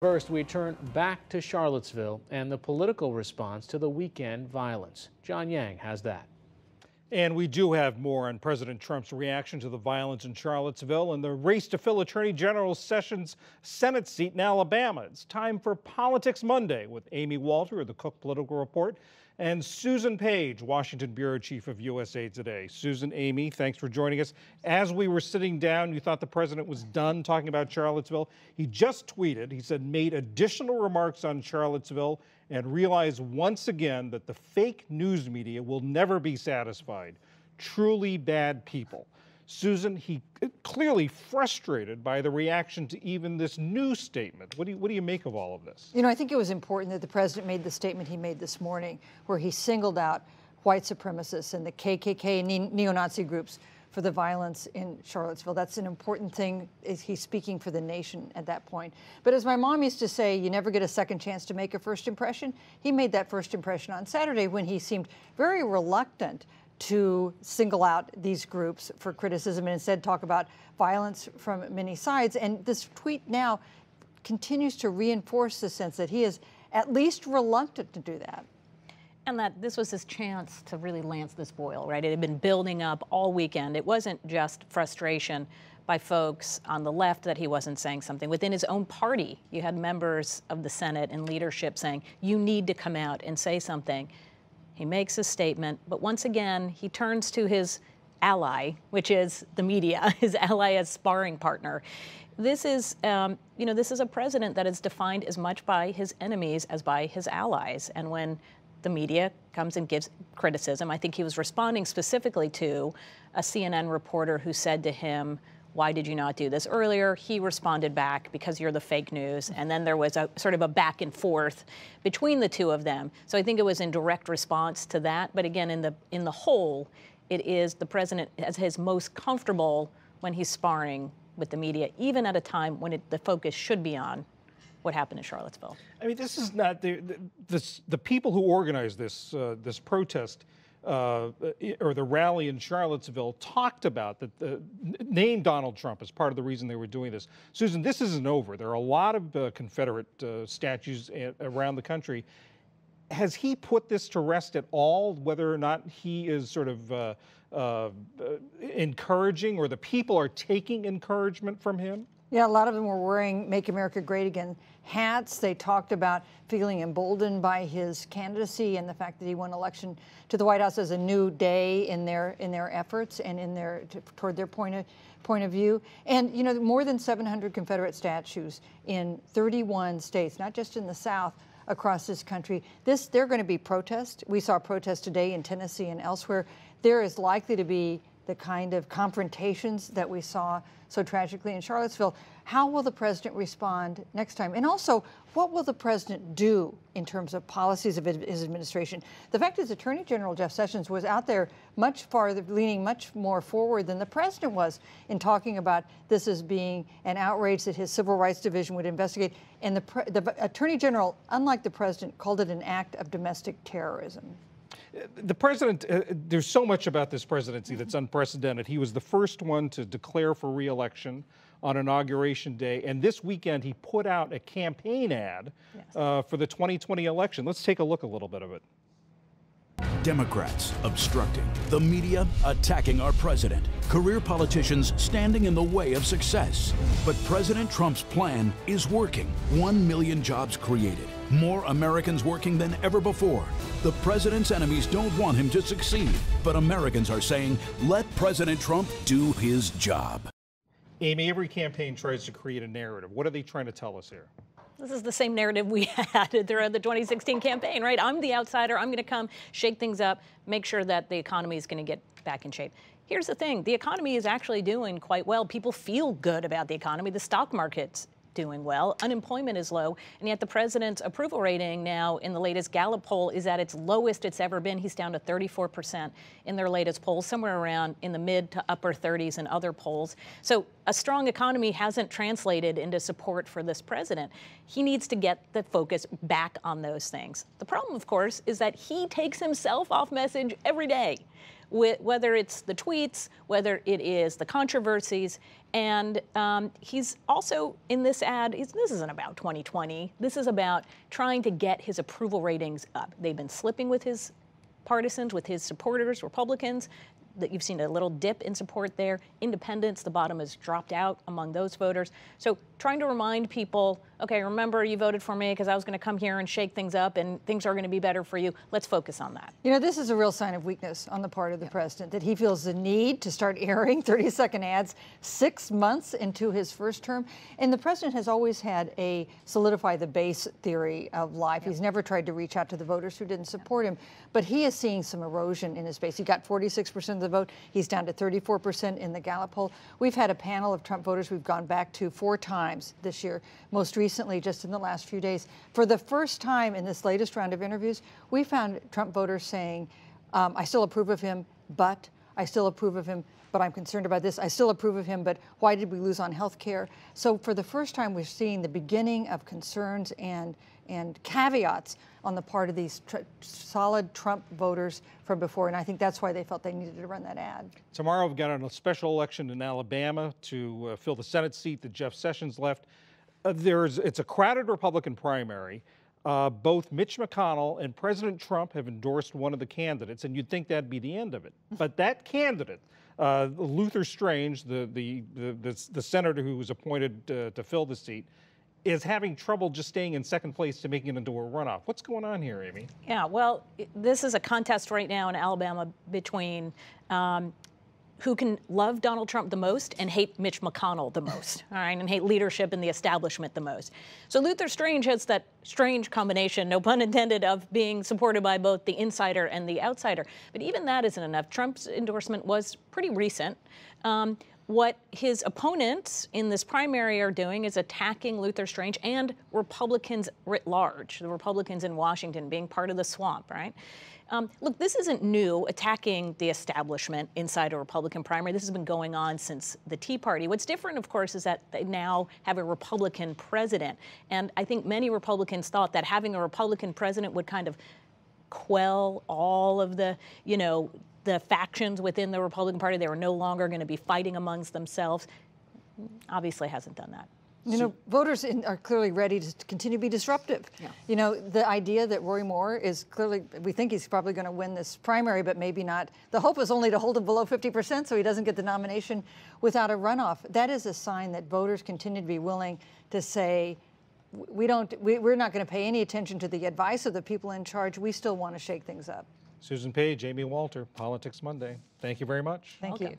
First, we turn back to Charlottesville and the political response to the weekend violence. John Yang has that. And we do have more on President Trump's reaction to the violence in Charlottesville and the race to fill Attorney General Sessions' Senate seat in Alabama. It's time for Politics Monday with Amy Walter of the Cook Political Report and Susan Page, Washington Bureau Chief of USA Today. Susan, Amy, thanks for joining us. As we were sitting down, you thought the president was done talking about Charlottesville. He just tweeted, he said, made additional remarks on Charlottesville and realized once again that the fake news media will never be satisfied. Truly bad people. Susan, he clearly frustrated by the reaction to even this new statement. What do you make of all of this? You know, I think it was important that the president made the statement he made this morning, where he singled out white supremacists and the KKK neo-Nazi groups for the violence in Charlottesville. That's an important thing. He's speaking for the nation at that point. But as my mom used to say, you never get a second chance to make a first impression. He made that first impression on Saturday when he seemed very reluctant to single out these groups for criticism and instead talk about violence from many sides. And this tweet now continues to reinforce the sense that he is at least reluctant to do that. And that this was his chance to really lance this boil, right? It had been building up all weekend. It wasn't just frustration by folks on the left that he wasn't saying something. Within his own party, you had members of the Senate and leadership saying, you need to come out and say something. He makes a statement, but once again, he turns to his ally, which is the media, his ally as sparring partner. This is, this is a president that is defined as much by his enemies as by his allies. And when the media comes and gives criticism, I think he was responding specifically to a CNN reporter who said to him, why did you not do this earlier? He responded back, because you're the fake news. And then there was a sort of a back and forth between the two of them. So I think it was in direct response to that. But again, in the whole, it is the president as his most comfortable when he's sparring with the media, even at a time when the focus should be on what happened in Charlottesville. I mean, this is not the people who organized this protest or the rally in Charlottesville talked about that, named Donald Trump as part of the reason they were doing this. Susan, this isn't over. There are a lot of Confederate statues around the country. Has he put this to rest at all, whether or not he is sort of encouraging, or the people are taking encouragement from him? Yeah, a lot of them were wearing Make America Great Again hats. They talked about feeling emboldened by his candidacy and the fact that he won election to the White House as a new day in their efforts and toward their point of view. And you know, more than 700 Confederate statues in 31 states, not just in the South, across this country. They're going to be protests. We saw protests today in Tennessee and elsewhere. There is likely to be the kind of confrontations that we saw so tragically in Charlottesville. How will the president respond next time? And also, what will the president do in terms of policies of his administration? The fact is, Attorney General Jeff Sessions was out there much farther, leaning much more forward than the president was in talking about this as being an outrage that his Civil Rights Division would investigate. And the Attorney General, unlike the president, called it an act of domestic terrorism. The president, there's so much about this presidency that's unprecedented. He was the first one to declare for re-election on Inauguration Day, and this weekend he put out a campaign ad for the 2020 election. Let's take a look a little bit of it. Democrats obstructing, the media attacking our president, career politicians standing in the way of success. But President Trump's plan is working. 1 million jobs created, more Americans working than ever before. The president's enemies don't want him to succeed, but Americans are saying, let President Trump do his job. Amy, every campaign tries to create a narrative. What are they trying to tell us here? This is the same narrative we had throughout the 2016 campaign, right? I'm the outsider. I'm going to come shake things up, make sure that the economy is going to get back in shape. Here's the thing. The economy is actually doing quite well. People feel good about the economy. The stock market's doing well. Unemployment is low. And yet the president's approval rating now in the latest Gallup poll is at its lowest it's ever been. He's down to 34% in their latest polls, somewhere around in the mid to upper 30s in other polls. So a strong economy hasn't translated into support for this president. He needs to get the focus back on those things. The problem, of course, is that he takes himself off message every day. whether it's the tweets, whether it is the controversies. And he's also in this ad, this isn't about 2020. This is about trying to get his approval ratings up. They've been slipping with his partisans, with his supporters, Republicans. That you've seen a little dip in support there. Independents, the bottom has dropped out among those voters. So trying to remind people, okay, remember you voted for me because I was going to come here and shake things up and things are going to be better for you. Let's focus on that. You know, this is a real sign of weakness on the part of the president, that he feels the need to start airing 30-second ads 6 months into his first term. And the president has always had a solidify the base theory of life. He's never tried to reach out to the voters who didn't support him. But he is seeing some erosion in his base. He got 46% of the vote. He's down to 34% in the Gallup poll. We've had a panel of Trump voters we've gone back to 4 times this year, most recently just in the last few days. For the first time in this latest round of interviews, we found Trump voters saying, I still approve of him, but I still approve of him, but I'm concerned about this. I still approve of him, but why did we lose on health care? So for the first time, we're seeing the beginning of concerns and caveats on the part of these solid Trump voters from before, and I think that's why they felt they needed to run that ad. Tomorrow we've got a special election in Alabama to fill the Senate seat that Jeff Sessions left. It's a crowded Republican primary. Both Mitch McConnell and President Trump have endorsed one of the candidates, and you'd think that'd be the end of it. But that candidate, Luther Strange, the senator who was appointed to fill the seat, is having trouble just staying in second place to making it into a runoff. What's going on here, Amy? Yeah, well, this is a contest right now in Alabama between who can love Donald Trump the most and hate Mitch McConnell the most, all right, and hate leadership and the establishment the most. So Luther Strange has that strange combination, no pun intended, of being supported by both the insider and the outsider. But even that isn't enough. Trump's endorsement was pretty recent. What his opponents in this primary are doing is attacking Luther Strange and Republicans writ large, the Republicans in Washington being part of the swamp, right? Look, this isn't new, attacking the establishment inside a Republican primary. This has been going on since the Tea Party. What's different, of course, is that they now have a Republican president. And I think many Republicans thought that having a Republican president would kind of quell all of the, the factions within the Republican Party. They were no longer going to be fighting amongst themselves. Obviously hasn't done that. You know, voters are clearly ready to continue to be disruptive. Yeah. You know, the idea that Roy Moore is clearly, we think he's probably going to win this primary, but maybe not. The hope is only to hold him below 50% so he doesn't get the nomination without a runoff. That is a sign that voters continue to be willing to say, we're not going to pay any attention to the advice of the people in charge. We still want to shake things up. Susan Page, Amy Walter, Politics Monday. Thank you very much. Thank you.